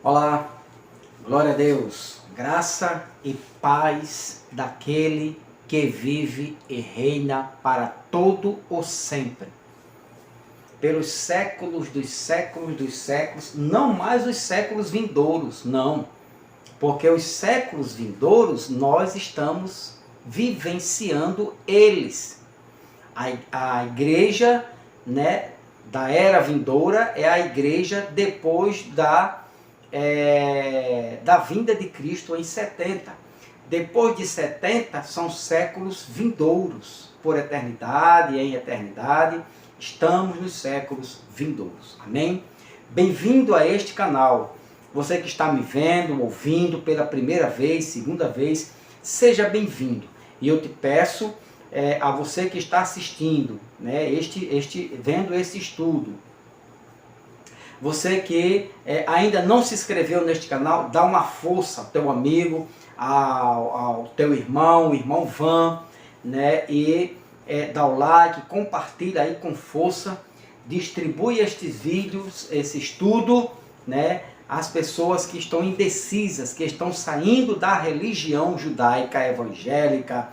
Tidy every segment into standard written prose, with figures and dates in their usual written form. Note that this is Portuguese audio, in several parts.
Olá, glória a Deus, graça e paz daquele que vive e reina para todo o sempre, pelos séculos dos séculos dos séculos, não mais os séculos vindouros, não, porque os séculos vindouros nós estamos vivenciando eles. A igreja, né, da era vindoura é a igreja depois da vinda de Cristo em 70. Depois de 70 são séculos vindouros, por eternidade e em eternidade, estamos nos séculos vindouros. Amém? Bem-vindo a este canal. Você que está me vendo, ouvindo pela primeira vez, segunda vez, seja bem-vindo. E eu te peço a você que está assistindo, né, vendo esse estudo, você que ainda não se inscreveu neste canal, dá uma força ao teu amigo, ao teu irmão, o irmão Van, né? E dá o like, compartilha aí com força, distribui estes vídeos, esse estudo, né? Às pessoas que estão indecisas, que estão saindo da religião judaica, evangélica,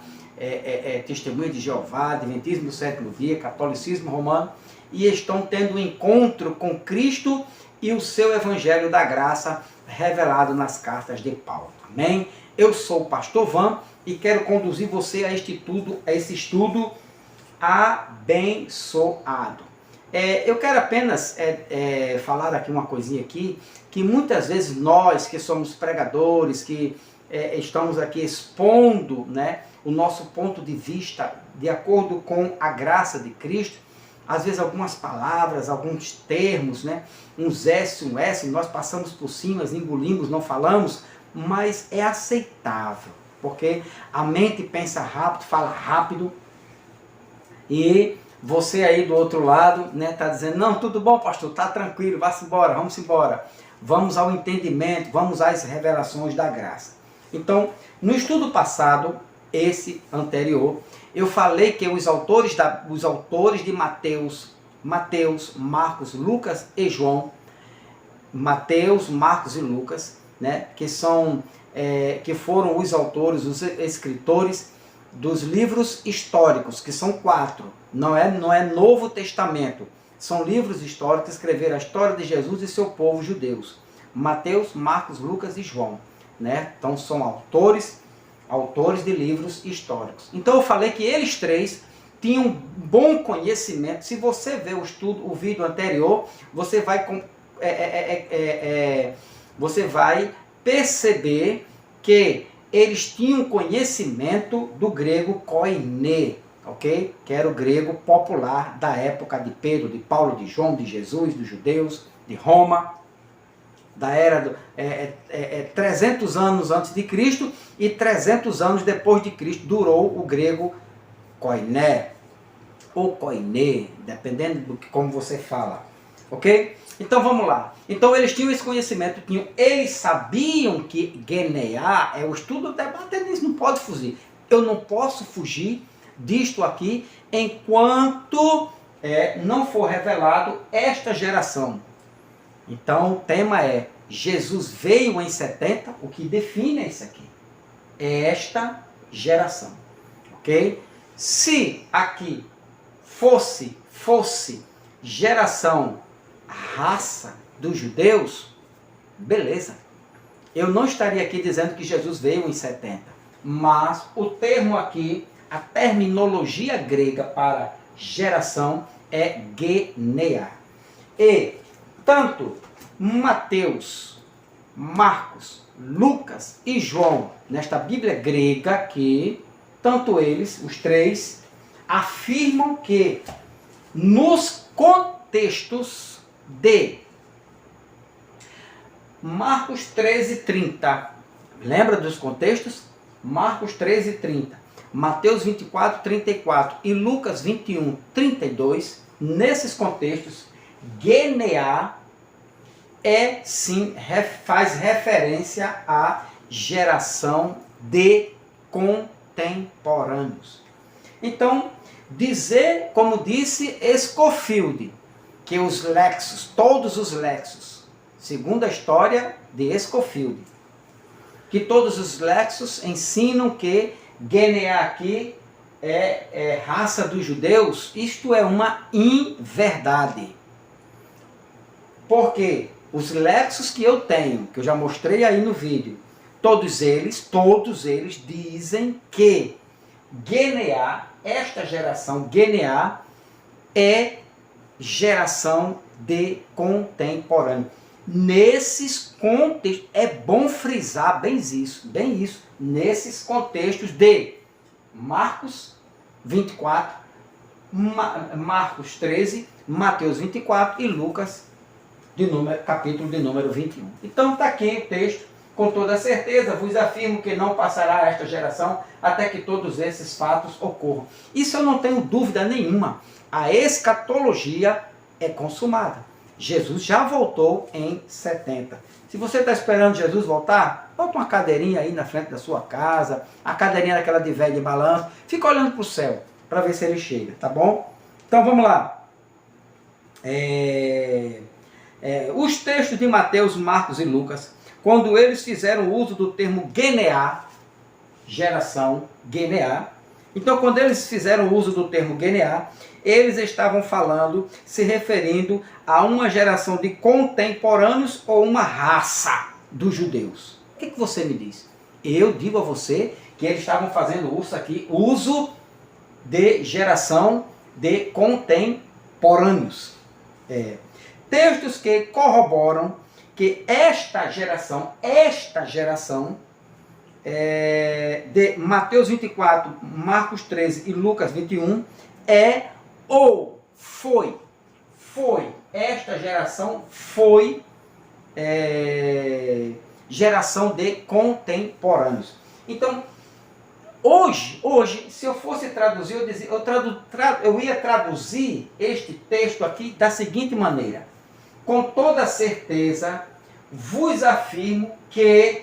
Testemunha de Jeová, Adventismo do Sétimo Dia, Catolicismo Romano, e estão tendo um encontro com Cristo e o seu Evangelho da Graça revelado nas cartas de Paulo. Amém? Eu sou o Pastor Van e quero conduzir você a esse estudo abençoado. Eu quero apenas falar aqui uma coisinha aqui, que muitas vezes nós que somos pregadores, que estamos aqui expondo, né, o nosso ponto de vista de acordo com a graça de Cristo, às vezes algumas palavras, alguns termos, né, uns S, um S, nós passamos por cima, engolimos, não falamos, mas é aceitável, porque a mente pensa rápido, fala rápido, e você aí do outro lado, né, está dizendo, não, tudo bom, pastor, está tranquilo, vá-se embora, vamos embora, vamos ao entendimento, vamos às revelações da graça. Então, no estudo passado, esse anterior, eu falei que os autores de Mateus, Marcos, Lucas e João, Mateus, Marcos e Lucas, né, que foram os autores, os escritores dos livros históricos, que são 4, não é Novo Testamento, são livros históricos que escreveram a história de Jesus e seu povo judeus, Mateus, Marcos, Lucas e João, né? Então são autores de livros históricos. Então eu falei que eles três tinham bom conhecimento. Se você ver o vídeo anterior, você vai perceber que eles tinham conhecimento do grego koiné, ok? Que era o grego popular da época de Pedro, de Paulo, de João, de Jesus, dos judeus, de Roma, da era 300 anos antes de Cristo e 300 anos depois de Cristo durou o grego koiné, ou koiné, dependendo do que como você fala, ok? Então vamos lá. Então eles tinham esse conhecimento, eles sabiam que genear é o estudo debatendo, eles não podem fugir. Eu não posso fugir disto aqui enquanto não for revelado esta geração. Então o tema é Jesus veio em 70, o que define isso aqui? É esta geração, ok? Se aqui fosse geração, raça dos judeus, beleza. Eu não estaria aqui dizendo que Jesus veio em 70, mas o termo aqui, a terminologia grega para geração é geneia. E tanto Mateus, Marcos, Lucas e João, nesta Bíblia grega aqui, tanto eles, os três, afirmam que nos contextos de Marcos 13:30, lembra dos contextos? Marcos 13:30, Mateus 24:34 e Lucas 21:32, nesses contextos, genear sim, faz referência à geração de contemporâneos. Então, dizer, como disse Scofield, que os lexos, todos os lexos, segundo a história de Scofield, que todos os lexos ensinam que Geneá aqui é raça dos judeus. Isto é uma inverdade. Porque os lexos que eu tenho, que eu já mostrei aí no vídeo, todos eles dizem que Geneá, esta geração Geneá, é geração de contemporâneo. Nesses contextos, é bom frisar bem isso, nesses contextos de Marcos 24, Marcos 13, Mateus 24 e Lucas, capítulo de número 21. Então está aqui o texto, com toda certeza, vos afirmo que não passará esta geração até que todos esses fatos ocorram. Isso eu não tenho dúvida nenhuma. A escatologia é consumada. Jesus já voltou em 70. Se você está esperando Jesus voltar, bota uma cadeirinha aí na frente da sua casa, a cadeirinha daquela de velho de balanço, fica olhando para o céu, para ver se ele chega, tá bom? Então vamos lá. Os textos de Mateus, Marcos e Lucas, quando eles fizeram uso do termo Geneá, geração Geneá, então quando eles fizeram uso do termo Geneá, eles estavam falando, se referindo a uma geração de contemporâneos ou uma raça dos judeus. O que você me diz? Eu digo a você que eles estavam fazendo uso de geração de contemporâneos. Textos que corroboram que esta geração de Mateus 24, Marcos 13 e Lucas 21 esta geração foi geração de contemporâneos. Então, hoje, se eu fosse traduzir, eu ia traduzir este texto aqui da seguinte maneira: com toda certeza, vos afirmo que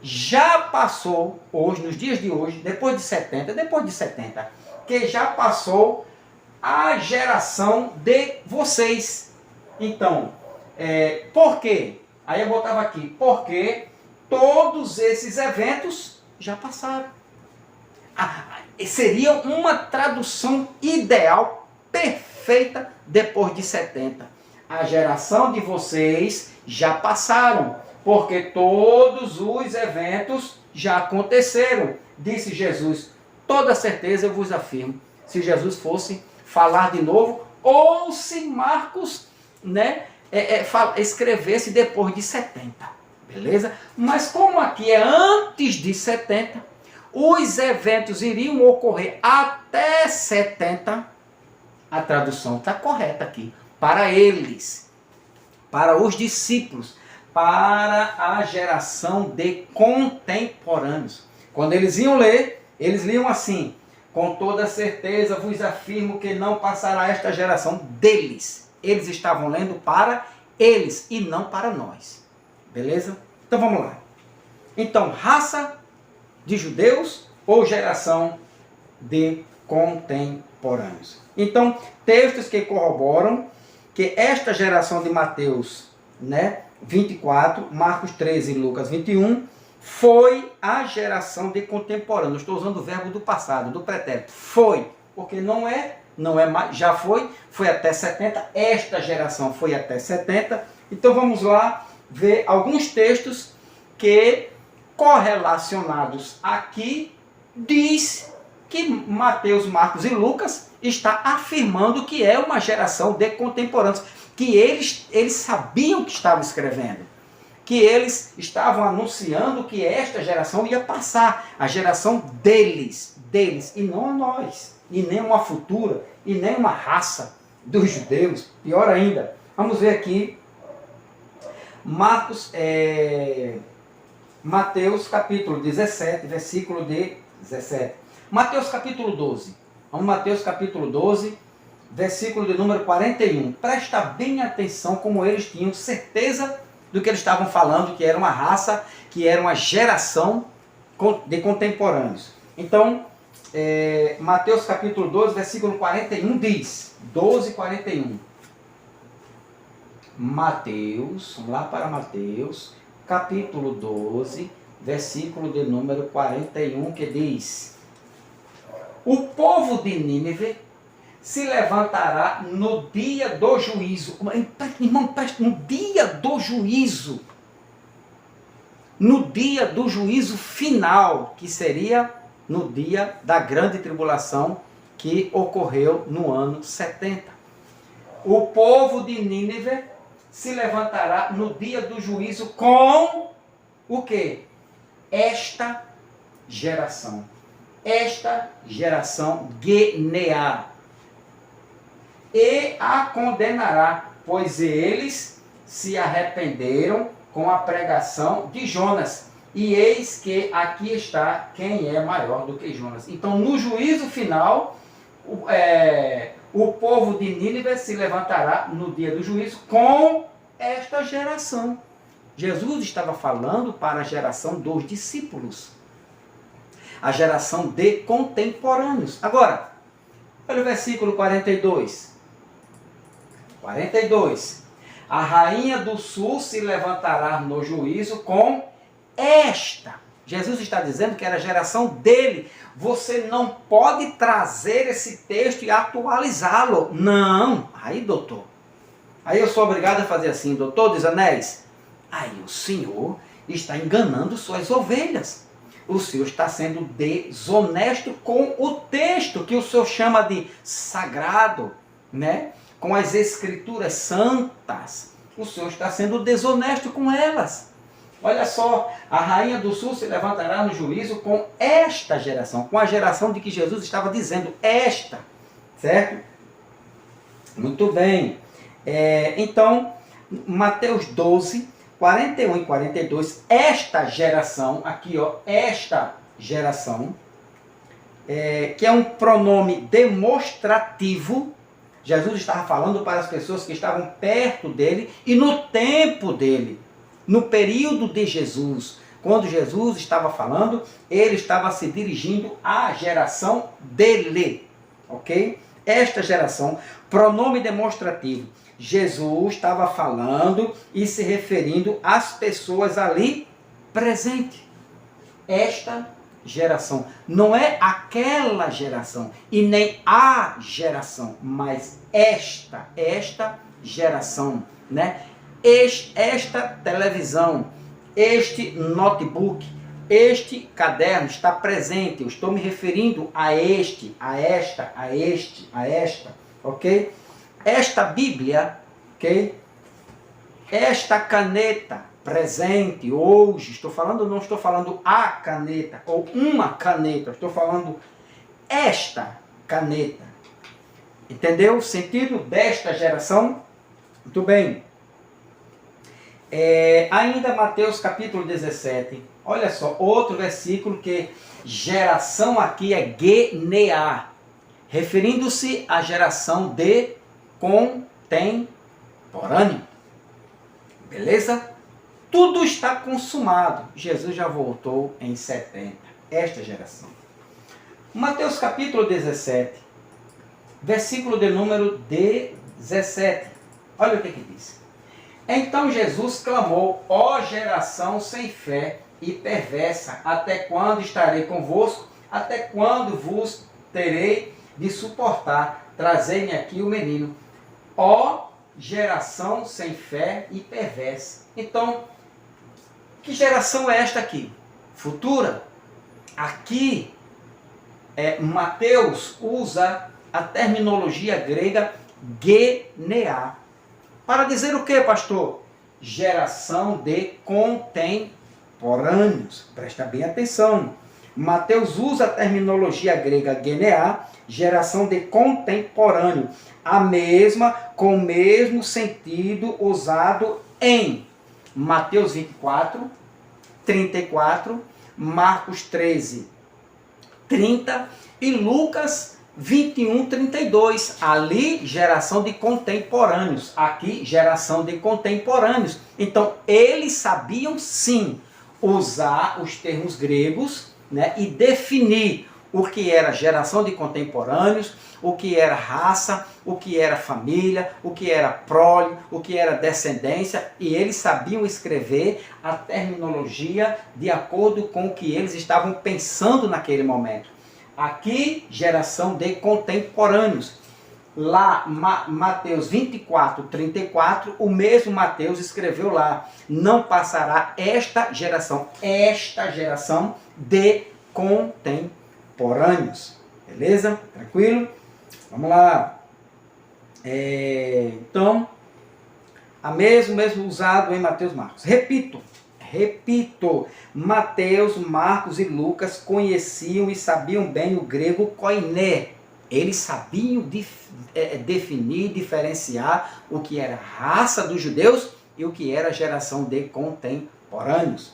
já passou, hoje, nos dias de hoje, depois de 70, que já passou a geração de vocês. Então, por quê? Aí eu botava aqui, porque todos esses eventos já passaram. Seria uma tradução ideal, perfeita, depois de 70. A geração de vocês já passaram, porque todos os eventos já aconteceram, disse Jesus. Toda certeza eu vos afirmo, se Jesus fosse falar de novo, ou se Marcos escrevesse depois de 70, beleza? Mas como aqui é antes de 70, os eventos iriam ocorrer até 70, a tradução está correta aqui, para eles, para os discípulos, para a geração de contemporâneos. Quando eles iam ler, eles liam assim: com toda certeza vos afirmo que não passará esta geração deles. Eles estavam lendo para eles e não para nós. Beleza? Então vamos lá. Então, raça de judeus ou geração de contemporâneos? Então, textos que corroboram que esta geração de Mateus 24, Marcos 13 e Lucas 21, foi a geração de contemporâneos. Estou usando o verbo do passado, do pretérito. Foi, porque não é mais, já foi até 70, esta geração foi até 70. Então vamos lá ver alguns textos que, correlacionados aqui, diz que Mateus, Marcos e Lucas está afirmando que é uma geração de contemporâneos, que eles sabiam que estavam escrevendo, que eles estavam anunciando que esta geração ia passar, a geração deles, e não a nós, e nem uma futura, e nem uma raça dos judeus, pior ainda. Vamos ver aqui, Mateus capítulo 17, versículo de 17. Mateus capítulo 12. Vamos, Mateus capítulo 12, versículo de número 41. Presta bem atenção como eles tinham certeza do que eles estavam falando, que era uma raça, que era uma geração de contemporâneos. Então, Mateus capítulo 12, versículo 41 diz, 12, 41. Mateus, vamos lá para Mateus, capítulo 12, versículo de número 41, que diz: o povo de Nínive se levantará no dia do juízo. Irmão, no dia do juízo. No dia do juízo final, que seria no dia da grande tribulação que ocorreu no ano 70. O povo de Nínive se levantará no dia do juízo com o quê? Esta geração. Esta geração guenear. E a condenará, pois eles se arrependeram com a pregação de Jonas. E eis que aqui está quem é maior do que Jonas. Então, no juízo final, o povo de Nínive se levantará no dia do juízo com esta geração. Jesus estava falando para a geração dos discípulos. A geração de contemporâneos. Agora, olha o versículo 42. 42. A rainha do sul se levantará no juízo com esta. Jesus está dizendo que era a geração dele. Você não pode trazer esse texto e atualizá-lo. Não. Aí, doutor. Aí eu sou obrigado a fazer assim, doutor dos Anéis. Aí o Senhor está enganando suas ovelhas. O Senhor está sendo desonesto com o texto que o Senhor chama de sagrado, né? Com as escrituras santas. O Senhor está sendo desonesto com elas. Olha só, a rainha do sul se levantará no juízo com esta geração, com a geração de que Jesus estava dizendo, esta, certo? Muito bem. Então, Mateus 12, 41 e 42, esta geração, aqui ó, esta geração, que é um pronome demonstrativo. Jesus estava falando para as pessoas que estavam perto dele e no tempo dele, no período de Jesus. Quando Jesus estava falando, ele estava se dirigindo à geração dele, ok? Esta geração, pronome demonstrativo. Jesus estava falando e se referindo às pessoas ali presentes. Esta geração. Não é aquela geração e nem a geração, mas esta geração, né? Esta televisão, este notebook, este caderno está presente. Eu estou me referindo a este, a esta, a este, a esta, ok? Esta Bíblia, ok? Esta caneta presente hoje, não estou falando a caneta ou uma caneta, estou falando esta caneta. Entendeu o sentido desta geração? Muito bem. Ainda Mateus capítulo 17, olha só, outro versículo que geração aqui é guenear, referindo-se à geração de contemporâneo. Beleza? Tudo está consumado. Jesus já voltou em 70. Esta geração. Mateus capítulo 17, versículo de número 17. Olha o que diz. Então Jesus clamou, ó geração sem fé e perversa, até quando estarei convosco? Até quando vos terei de suportar? Trazei-me aqui o menino. Ó geração sem fé e perversa. Então, que geração é esta aqui? Futura? Aqui, Mateus usa a terminologia grega guenear. Para dizer o que, pastor? Geração de contemporâneos. Presta bem atenção. Mateus usa a terminologia grega guenear, geração de contemporâneo. A mesma, com o mesmo sentido usado em Mateus 24, 34, Marcos 13, 30 e Lucas 21, 32. Ali, geração de contemporâneos. Aqui, geração de contemporâneos. Então, eles sabiam sim usar os termos gregos, né, e definir o que era geração de contemporâneos, o que era raça, o que era família, o que era prole, o que era descendência, e eles sabiam escrever a terminologia de acordo com o que eles estavam pensando naquele momento. Aqui, geração de contemporâneos. Lá, Mateus 24, 34, o mesmo Mateus escreveu lá: não passará esta geração de contemporâneos. Beleza? Tranquilo? Vamos lá. Então, a mesmo usado em Mateus e Marcos. Repito, Mateus, Marcos e Lucas conheciam e sabiam bem o grego koiné. Eles sabiam definir, diferenciar o que era raça dos judeus e o que era geração de contemporâneos.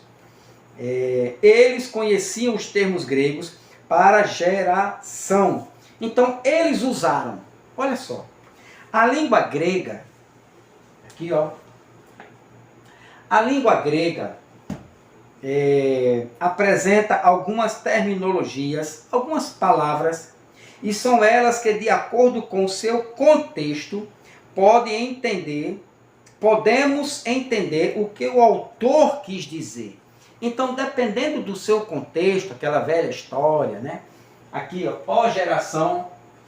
Eles conheciam os termos gregos para geração. Então, eles usaram, olha só, a língua grega, aqui ó, a língua grega apresenta algumas terminologias, algumas palavras, e são elas que, de acordo com o seu contexto, podemos entender o que o autor quis dizer. Então, dependendo do seu contexto, aquela velha história, né? Aqui, ó geração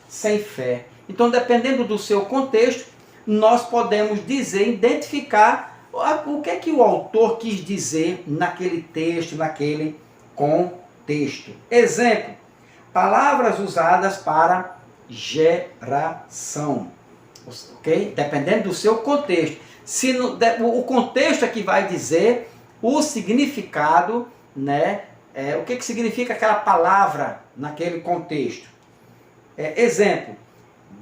sem fé. Então, dependendo do seu contexto, nós podemos dizer, identificar o que é que o autor quis dizer naquele texto, naquele contexto. Exemplo, palavras usadas para geração. Ok? Dependendo do seu contexto. O contexto é que vai dizer o significado, né? O que significa aquela palavra naquele contexto. Exemplo,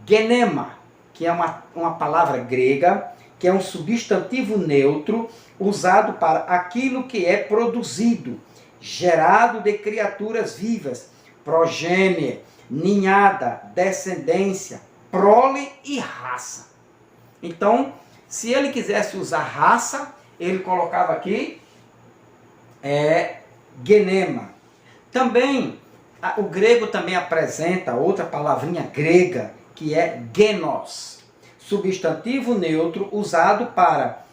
genema, que é uma palavra grega, que é um substantivo neutro usado para aquilo que é produzido, gerado de criaturas vivas, progênie, ninhada, descendência, prole e raça. Então, se ele quisesse usar raça, ele colocava aqui genema. Também, o grego também apresenta outra palavrinha grega, que é genos, substantivo neutro usado para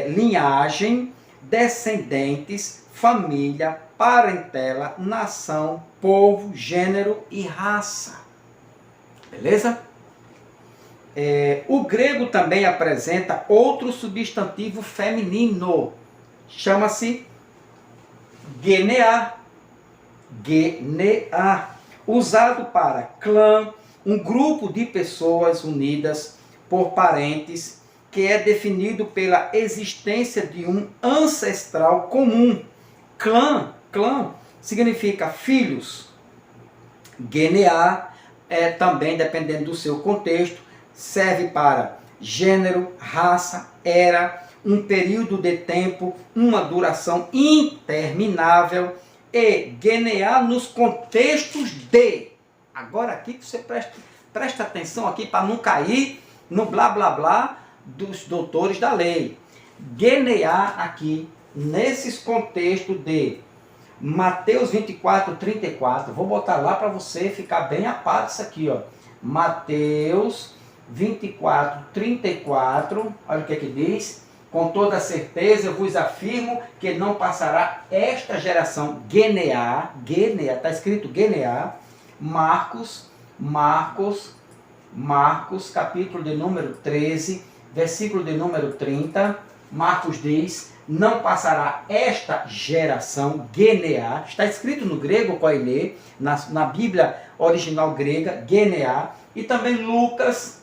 linhagem, descendentes, família, parentela, nação, povo, gênero e raça. Beleza? O grego também apresenta outro substantivo feminino, chama-se genea, usado para clã, um grupo de pessoas unidas por parentes, que é definido pela existência de um ancestral comum. Clã significa filhos. Genea também, dependendo do seu contexto, serve para gênero, raça, era, um período de tempo, uma duração interminável, e genea nos contextos de. Agora aqui que você presta atenção aqui para não cair no blá blá blá dos doutores da lei. Genea aqui, nesses contextos de Mateus 24, 34, vou botar lá para você ficar bem a par disso aqui, ó. Mateus 24, 34, olha o que diz: com toda certeza eu vos afirmo que não passará esta geração. Genea, está escrito genea. Marcos, capítulo de número 13, versículo de número 30, Marcos diz: não passará esta geração, genea, está escrito no grego koiné, na Bíblia original grega, genea, e também Lucas,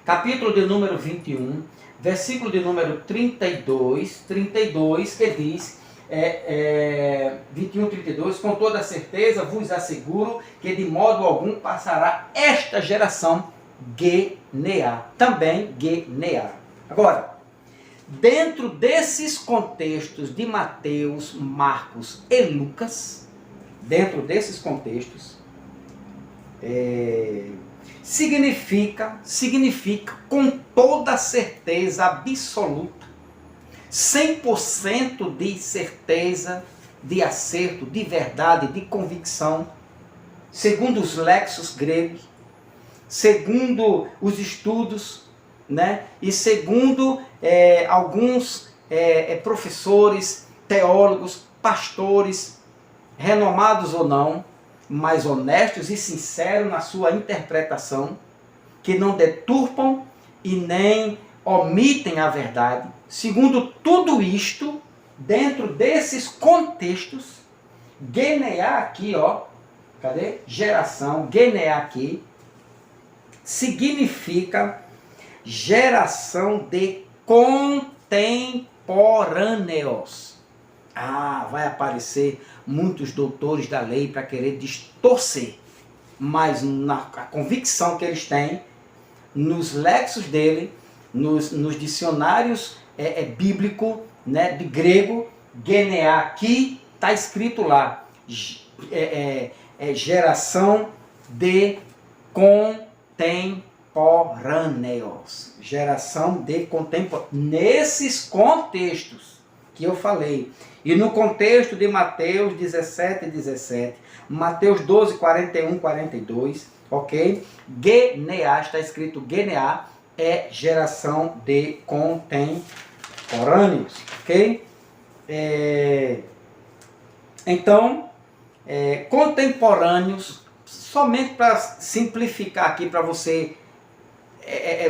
capítulo de número 21, versículo de número 32, que diz, 21, 32, com toda certeza vos asseguro que de modo algum passará esta geração, genea, também genea. Agora, dentro desses contextos de Mateus, Marcos e Lucas, dentro desses contextos, significa com toda certeza absoluta, 100% de certeza, de acerto, de verdade, de convicção, segundo os léxicos gregos, segundo os estudos, né? E segundo alguns professores, teólogos, pastores, renomados ou não, mas honestos e sinceros na sua interpretação, que não deturpam e nem omitem a verdade. Segundo tudo isto, dentro desses contextos, Geneá aqui, ó, cadê? Geração, Geneá aqui, significa geração de contemporâneos. Vai aparecer muitos doutores da lei para querer distorcer, mas a convicção que eles têm, nos léxicos dele, nos dicionários bíblico, né, de grego, Geneá, aqui está escrito lá, geração de contemporâneos. Geração de contemporâneos. Nesses contextos que eu falei. E no contexto de Mateus 17, Mateus 12, 41, 42, ok? Geneá, está escrito Geneá, é geração de contemporâneos, ok? Então, contemporâneos, somente para simplificar aqui, para você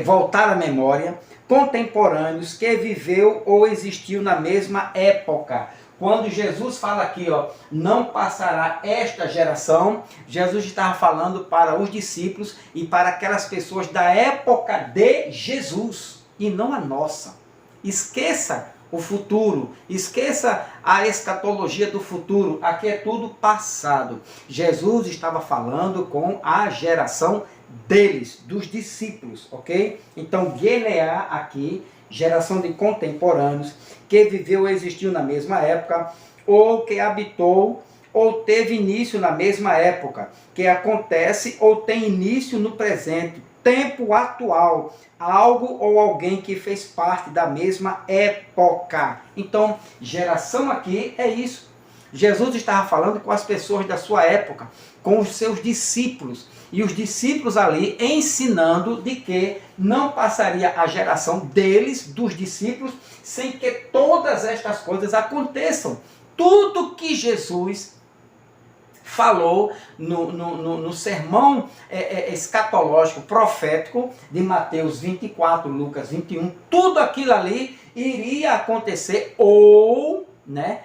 voltar à memória, contemporâneos que viveu ou existiu na mesma época. Quando Jesus fala aqui, ó, não passará esta geração, Jesus estava falando para os discípulos e para aquelas pessoas da época de Jesus, e não a nossa. Esqueça o futuro, esqueça a escatologia do futuro, aqui é tudo passado. Jesus estava falando com a geração deles, dos discípulos, ok? Então, Geneá aqui, geração de contemporâneos, que viveu ou existiu na mesma época, ou que habitou ou teve início na mesma época, que acontece ou tem início no presente, tempo atual, algo ou alguém que fez parte da mesma época. Então, geração aqui é isso. Jesus estava falando com as pessoas da sua época, com os seus discípulos, e os discípulos ali ensinando de que não passaria a geração deles, dos discípulos, sem que todas estas coisas aconteçam. Tudo que Jesus falou no sermão escatológico, profético de Mateus 24, Lucas 21, tudo aquilo ali iria acontecer ou, né,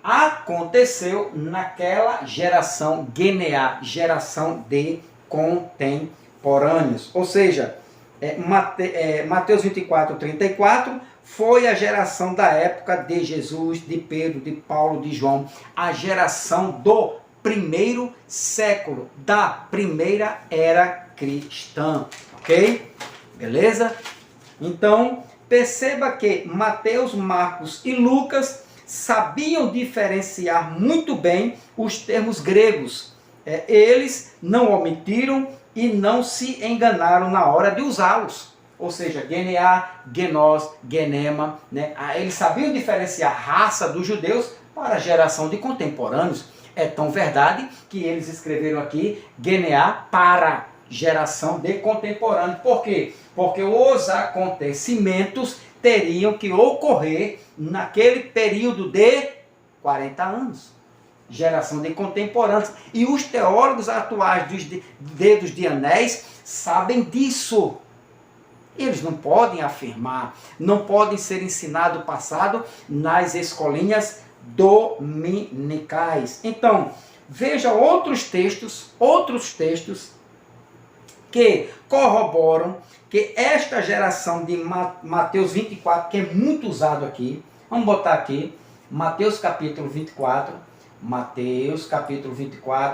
aconteceu naquela geração Geneá, geração de contemporâneos. Ou seja, Mateus 24, 34 foi a geração da época de Jesus, de Pedro, de Paulo, de João, a geração do primeiro século, da primeira era cristã, ok? Beleza? Então, perceba que Mateus, Marcos e Lucas sabiam diferenciar muito bem os termos gregos. Eles não omitiram e não se enganaram na hora de usá-los. Ou seja, Geneá, Genós, Genema, né? Eles sabiam diferenciar a raça dos judeus para a geração de contemporâneos. É tão verdade que eles escreveram aqui Geneá para geração de contemporâneos. Por quê? Porque os acontecimentos teriam que ocorrer naquele período de 40 anos. Geração de contemporâneos. E os teólogos atuais dos dedos de anéis sabem disso. Eles não podem afirmar, não podem ser ensinados o passado nas escolinhas dominicais. Então, veja outros textos que corroboram que esta geração de Mateus 24, que é muito usado aqui, vamos botar aqui, Mateus capítulo 24,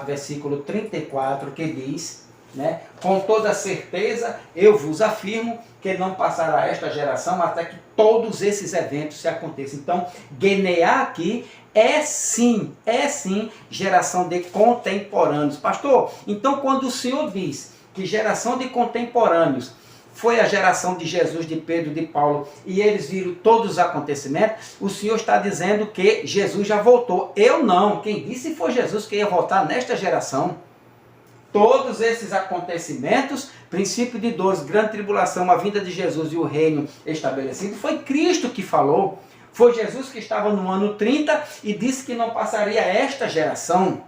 versículo 34, que diz, né, com toda certeza eu vos afirmo que não passará esta geração até que todos esses eventos se aconteçam. Então, Geneá aqui é sim geração de contemporâneos. Pastor, então quando o Senhor diz que geração de contemporâneos foi a geração de Jesus, de Pedro, de Paulo, e eles viram todos os acontecimentos, o Senhor está dizendo que Jesus já voltou. Eu não. Quem disse foi Jesus que ia voltar nesta geração. Todos esses acontecimentos, princípio de dores, grande tribulação, a vinda de Jesus e o reino estabelecido, foi Cristo que falou. Foi Jesus que estava no ano 30 e disse que não passaria esta geração.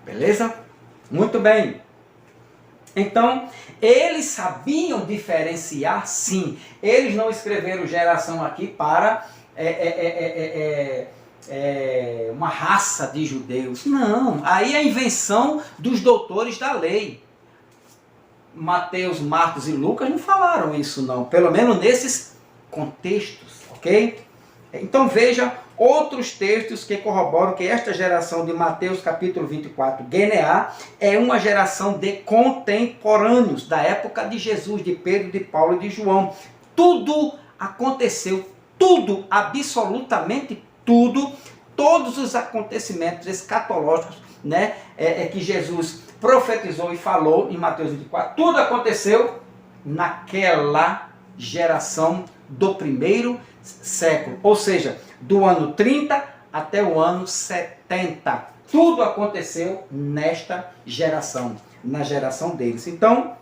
Beleza? Muito bem. Então, eles sabiam diferenciar, sim. Eles não escreveram geração aqui para uma raça de judeus. Não. Aí é a invenção dos doutores da lei. Mateus, Marcos e Lucas não falaram isso, não. Pelo menos nesses contextos, ok? Então veja outros textos que corroboram que esta geração de Mateus capítulo 24, Geneá, é uma geração de contemporâneos da época de Jesus, de Pedro, de Paulo e de João. Tudo aconteceu, tudo, absolutamente tudo, todos os acontecimentos escatológicos, né, que Jesus profetizou e falou em Mateus 24, tudo aconteceu naquela geração do primeiro século, ou seja, do ano 30 até o ano 70. Tudo aconteceu nesta geração, na geração deles. Então,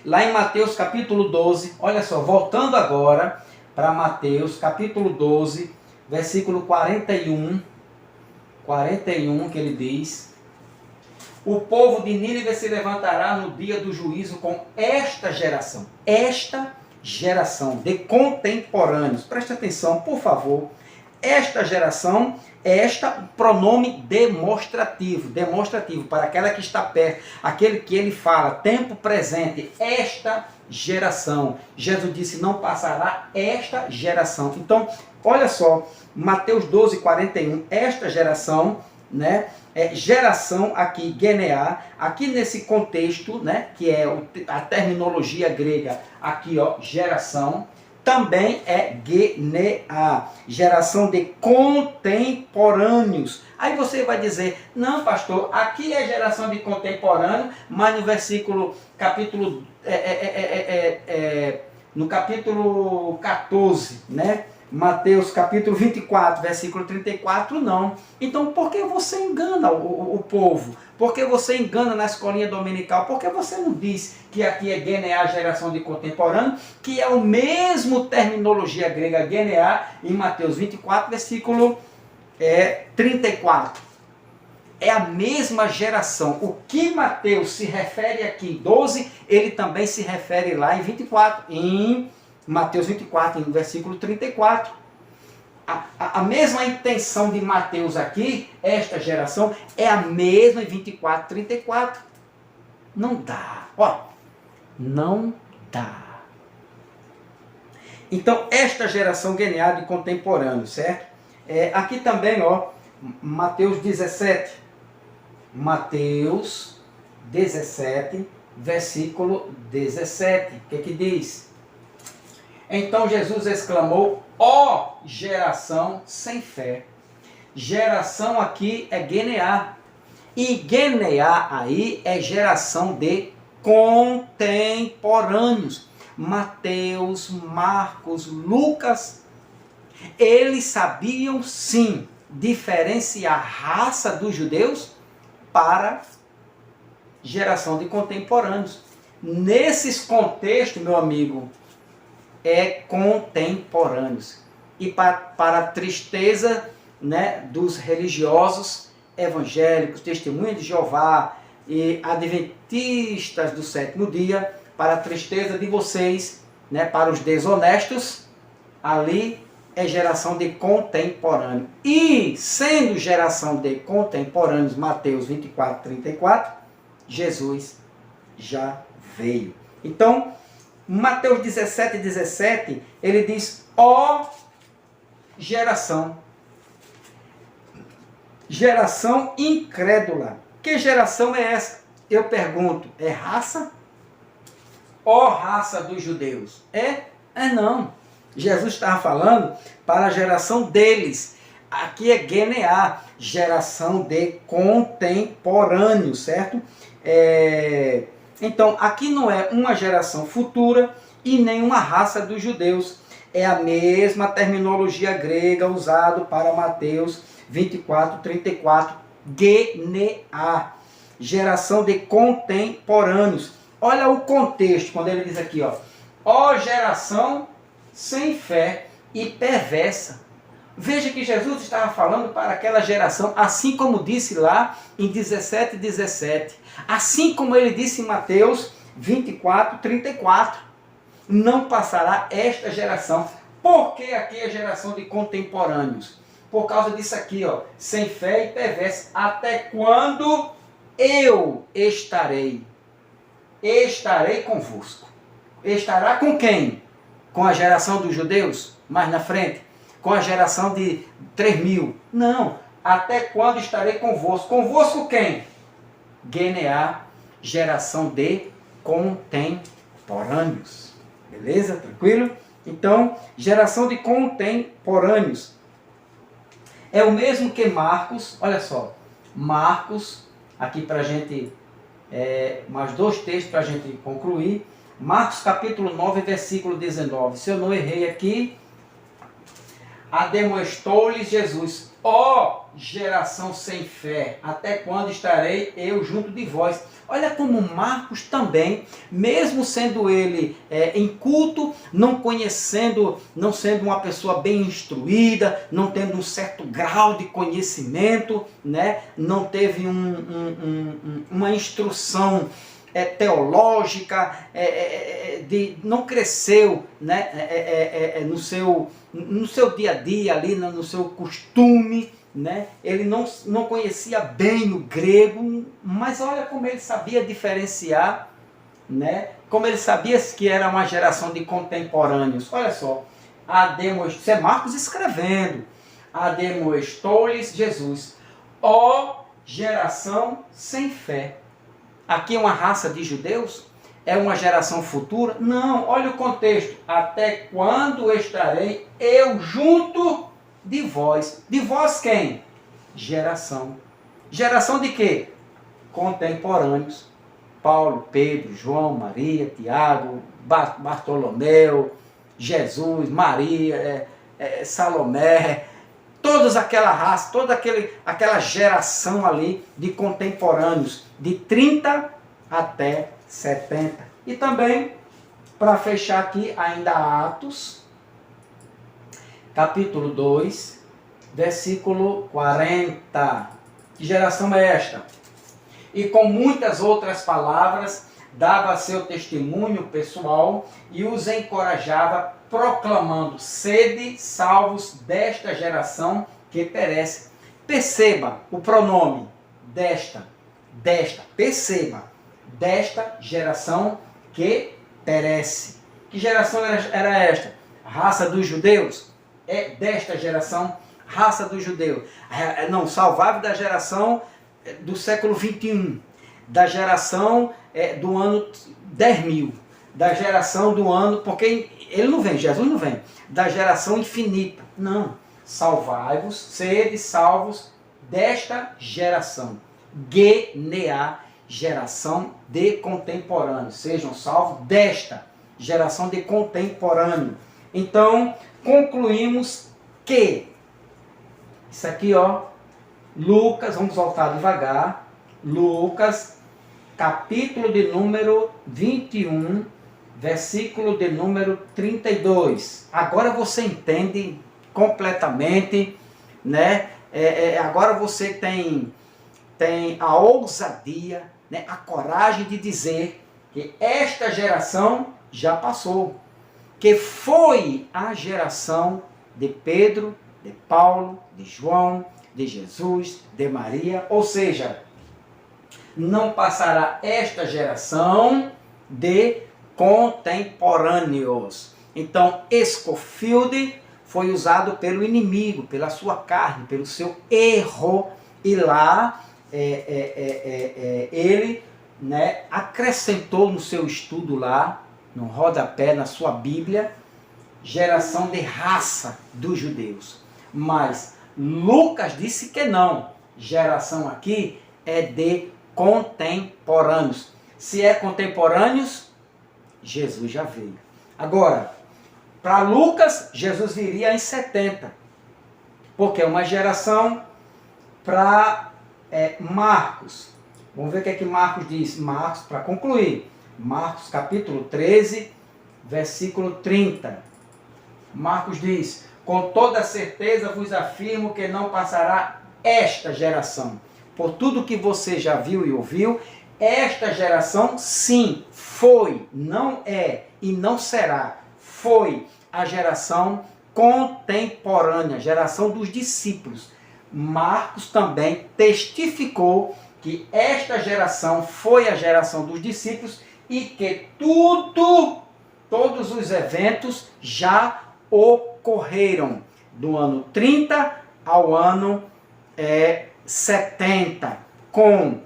lá em Mateus capítulo 12, olha só, voltando agora para Mateus capítulo 12, versículo 41, que ele diz: o povo de Nínive se levantará no dia do juízo com esta geração de contemporâneos. Preste atenção, por favor. Esta geração, pronome demonstrativo para aquela que está perto, aquele que ele fala, tempo presente, esta geração. Jesus disse, não passará esta geração. Então, olha só, Mateus 12, 41, esta geração, né? Geração aqui, Geneá, aqui nesse contexto, né, que é a terminologia grega, aqui ó, geração, também é Geneá, geração de contemporâneos. Aí você vai dizer, não pastor, aqui é geração de contemporâneo, mas no versículo, no capítulo 14, né? Mateus capítulo 24, versículo 34, não. Então, por que você engana o povo? Por que você engana na escolinha dominical? Por que você não diz que aqui é Geneá, geração de contemporâneo, que é o mesmo terminologia grega Geneá, em Mateus 24, versículo 34. É a mesma geração. O que Mateus se refere aqui em 12, ele também se refere lá em 24, em Mateus 24, no versículo 34. A mesma intenção de Mateus aqui, esta geração, é a mesma em 24, 34. Não dá. Ó, não dá. Então, esta geração Geneá de contemporâneo, certo? Aqui também, ó, Mateus 17. Mateus 17, versículo 17. O que diz? Então Jesus exclamou, ó geração sem fé. Geração aqui é Geneá. E Geneá aí é geração de contemporâneos. Mateus, Marcos, Lucas, eles sabiam sim diferenciar a raça dos judeus para geração de contemporâneos. Nesses contextos, meu amigo, contemporâneos. E para a tristeza, né, dos religiosos evangélicos, testemunhas de Jeová e adventistas do sétimo dia, para a tristeza de vocês, né, para os desonestos, ali é geração de contemporâneo. E sendo geração de contemporâneos, Mateus 24, 34, Jesus já veio. Então, Mateus 17, 17, ele diz, ó geração incrédula. Que geração é essa? Eu pergunto, é raça? Ó raça dos judeus. Não. Jesus estava falando para a geração deles. Aqui é Geneá, geração de contemporâneo, certo? Então, aqui não é uma geração futura e nem uma raça dos judeus. É a mesma terminologia grega usada para Mateus 24, 34. Geneá, geração de contemporâneos. Olha o contexto, quando ele diz aqui, ó geração sem fé e perversa. Veja que Jesus estava falando para aquela geração, assim como disse lá em 17:17. Assim como ele disse em Mateus 24, 34. Não passará esta geração. Por que aqui a geração de contemporâneos? Por causa disso aqui, sem fé e perversa. Até quando eu estarei? Estarei convosco. Estará com quem? Com a geração dos judeus? Mais na frente? Com a geração de 3.000? Não. Até quando estarei convosco? Convosco quem? Geneá, geração de contemporâneos. Beleza? Tranquilo? Então, geração de contemporâneos. É o mesmo que Marcos, olha só. Marcos, aqui para a gente, mais 2 textos para a gente concluir. Marcos capítulo 9, versículo 19. Se eu não errei aqui, ademoestou-lhes Jesus: ó geração sem fé, até quando estarei eu junto de vós? Olha como Marcos também, mesmo sendo ele inculto, não conhecendo, não sendo uma pessoa bem instruída, não tendo um certo grau de conhecimento, né? Não teve uma instrução teológica, não cresceu, né? No seu dia a dia, ali no seu costume, né? Ele não conhecia bem o grego, mas olha como ele sabia diferenciar, né? Como ele sabia que era uma geração de contemporâneos. Olha só, isso é Marcos escrevendo: ademoestou-lhes Jesus: ó geração sem fé. Aqui é uma raça de judeus? É uma geração futura? Não, olha o contexto. Até quando estarei eu junto de vós? De vós quem? Geração. Geração de quê? Contemporâneos. Paulo, Pedro, João, Maria, Tiago, Bartolomeu, Jesus, Maria, Salomé, todos aquela raça, toda aquela geração ali de contemporâneos, de 30 até 70. E também, para fechar aqui, ainda Atos, capítulo 2, versículo 40. Que geração é esta? E com muitas outras palavras, dava seu testemunho pessoal e os encorajava, proclamando: sede salvos desta geração que perece. Perceba o pronome desta, perceba, desta geração que perece. Que geração era esta? Raça dos judeus? É desta geração, raça dos judeus. Não, salvável da geração do século 21, da geração do ano 10.000, da geração do ano, porque ele não vem, Jesus não vem, da geração infinita. Não, salvai-vos, sede salvos desta geração. Geneá, geração de contemporâneo. Sejam salvos desta geração de contemporâneo. Então, concluímos que isso aqui, Lucas, vamos voltar devagar. Lucas, capítulo de número 21, versículo de número 32. Agora você entende completamente, né? Agora você tem a ousadia, né? A coragem de dizer que esta geração já passou, que foi a geração de Pedro, de Paulo, de João, de Jesus, de Maria. Ou seja, não passará esta geração de contemporâneos. Então, Scofield foi usado pelo inimigo, pela sua carne, pelo seu erro, e lá ele, né, acrescentou no seu estudo lá, no rodapé, na sua Bíblia, geração de raça dos judeus. Mas Lucas disse que não. Geração aqui é de contemporâneos. Se é contemporâneos, Jesus já veio. Agora, para Lucas, Jesus viria em 70. Porque é uma geração para Marcos. Vamos ver o que é que Marcos diz. Marcos, para concluir. Marcos capítulo 13, versículo 30. Marcos diz: com toda certeza vos afirmo que não passará esta geração. Por tudo que você já viu e ouviu, esta geração sim, foi, não é e não será. Foi a geração contemporânea, geração dos discípulos. Marcos também testificou que esta geração foi a geração dos discípulos e que todos os eventos já ocorreram do ano 30 ao ano 70, com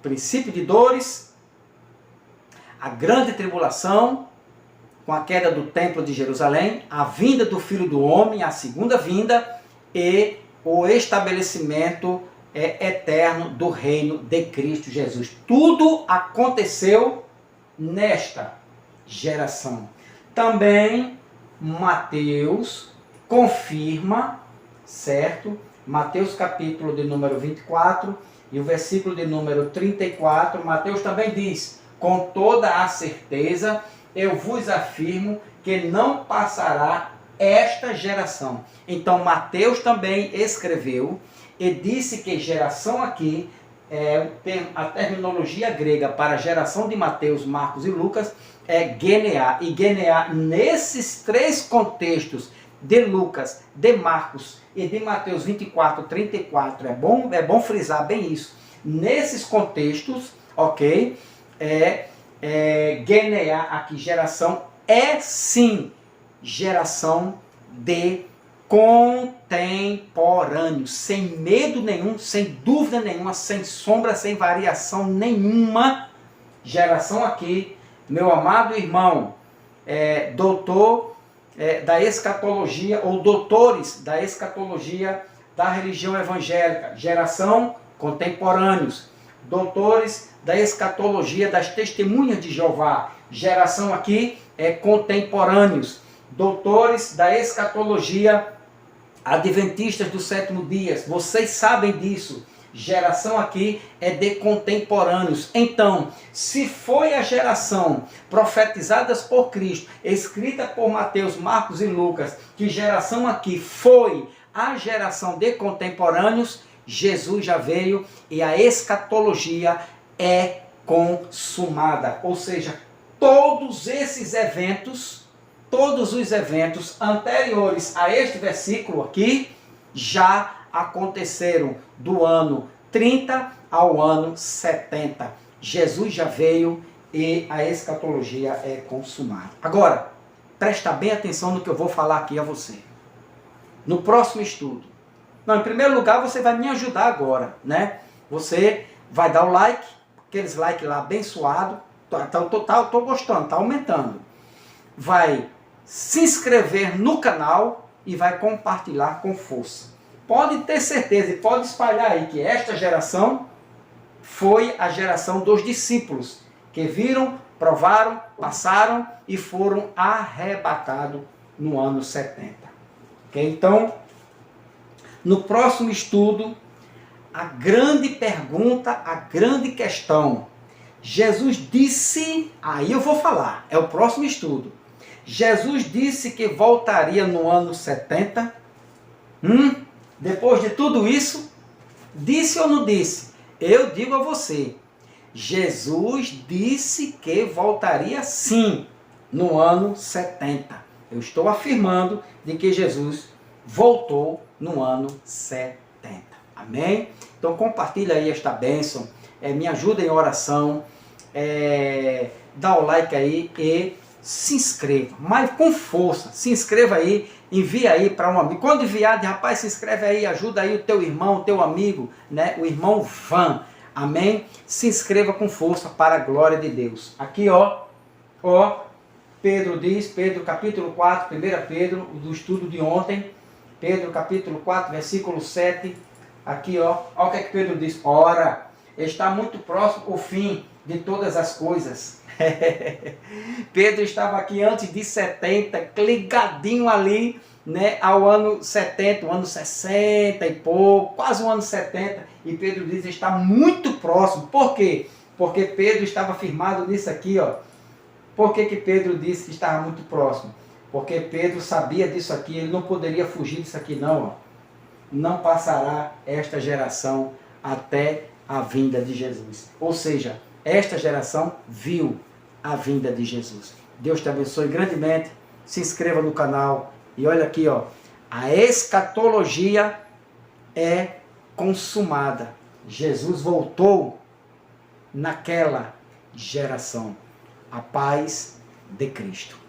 princípio de dores, a grande tribulação, com a queda do templo de Jerusalém, a vinda do Filho do Homem, a segunda vinda e o estabelecimento eterno do reino de Cristo Jesus. Tudo aconteceu nesta geração. Também Mateus confirma, certo? Mateus capítulo de número 24 e o versículo de número 34, Mateus também diz: com toda a certeza eu vos afirmo que não passará esta geração. Então Mateus também escreveu e disse que geração aqui, a terminologia grega para a geração de Mateus, Marcos e Lucas é geneá. E geneá, nesses três contextos de Lucas, de Marcos e de Mateus 24, 34, é bom frisar bem isso. Nesses contextos, ok, geneá aqui, geração, é sim geração de contemporâneo, sem medo nenhum, sem dúvida nenhuma, sem sombra, sem variação nenhuma. Geração aqui, meu amado irmão, doutor da escatologia, ou doutores da escatologia da religião evangélica, geração contemporâneos, doutores da escatologia das testemunhas de Jeová, geração aqui contemporâneos, doutores da escatologia adventistas do sétimo dia, vocês sabem disso, geração aqui é de contemporâneos. Então, se foi a geração profetizadas por Cristo, escrita por Mateus, Marcos e Lucas, que geração aqui foi a geração de contemporâneos, Jesus já veio e a escatologia é consumada. Ou seja, todos esses eventos, todos os eventos anteriores a este versículo aqui, já aconteceram do ano 30 ao ano 70. Jesus já veio e a escatologia é consumada. Agora, presta bem atenção no que eu vou falar aqui a você. No próximo estudo. Não, em primeiro lugar, você vai me ajudar agora, né? Você vai dar o like, aqueles likes lá abençoado. Tô gostando, tá aumentando. Vai se inscrever no canal e vai compartilhar com força. Pode ter certeza e pode espalhar aí que esta geração foi a geração dos discípulos, que viram, provaram, passaram e foram arrebatados no ano 70. Okay? Então, no próximo estudo, a grande pergunta, a grande questão. Jesus disse, aí eu vou falar, é o próximo estudo. Jesus disse que voltaria no ano 70. Depois de tudo isso, disse ou não disse? Eu digo a você, Jesus disse que voltaria sim no ano 70. Eu estou afirmando de que Jesus voltou no ano 70. Amém? Então compartilha aí esta bênção, me ajuda em oração, dá o like aí e se inscreva, mas com força, se inscreva aí, envia aí para um amigo, quando enviar, rapaz, se inscreve aí, ajuda aí o teu irmão, o teu amigo, né? O irmão Van, amém? Se inscreva com força para a glória de Deus. Aqui Pedro diz, Pedro capítulo 4, 1 Pedro, do estudo de ontem, Pedro capítulo 4, versículo 7, aqui olha o que é que Pedro diz, ora, está muito próximo o fim de todas as coisas. Pedro estava aqui antes de 70, ligadinho ali, né, ao ano 70, o ano 60 e pouco, quase o ano 70, e Pedro diz que está muito próximo. Por quê? Porque Pedro estava firmado nisso aqui, ó. Por que Pedro disse que estava muito próximo? Porque Pedro sabia disso aqui, ele não poderia fugir disso aqui não, ó. Não passará esta geração até a vinda de Jesus. Ou seja, esta geração viu a vinda de Jesus. Deus te abençoe grandemente. Se inscreva no canal. E olha aqui, ó, a escatologia é consumada. Jesus voltou naquela geração. A paz de Cristo.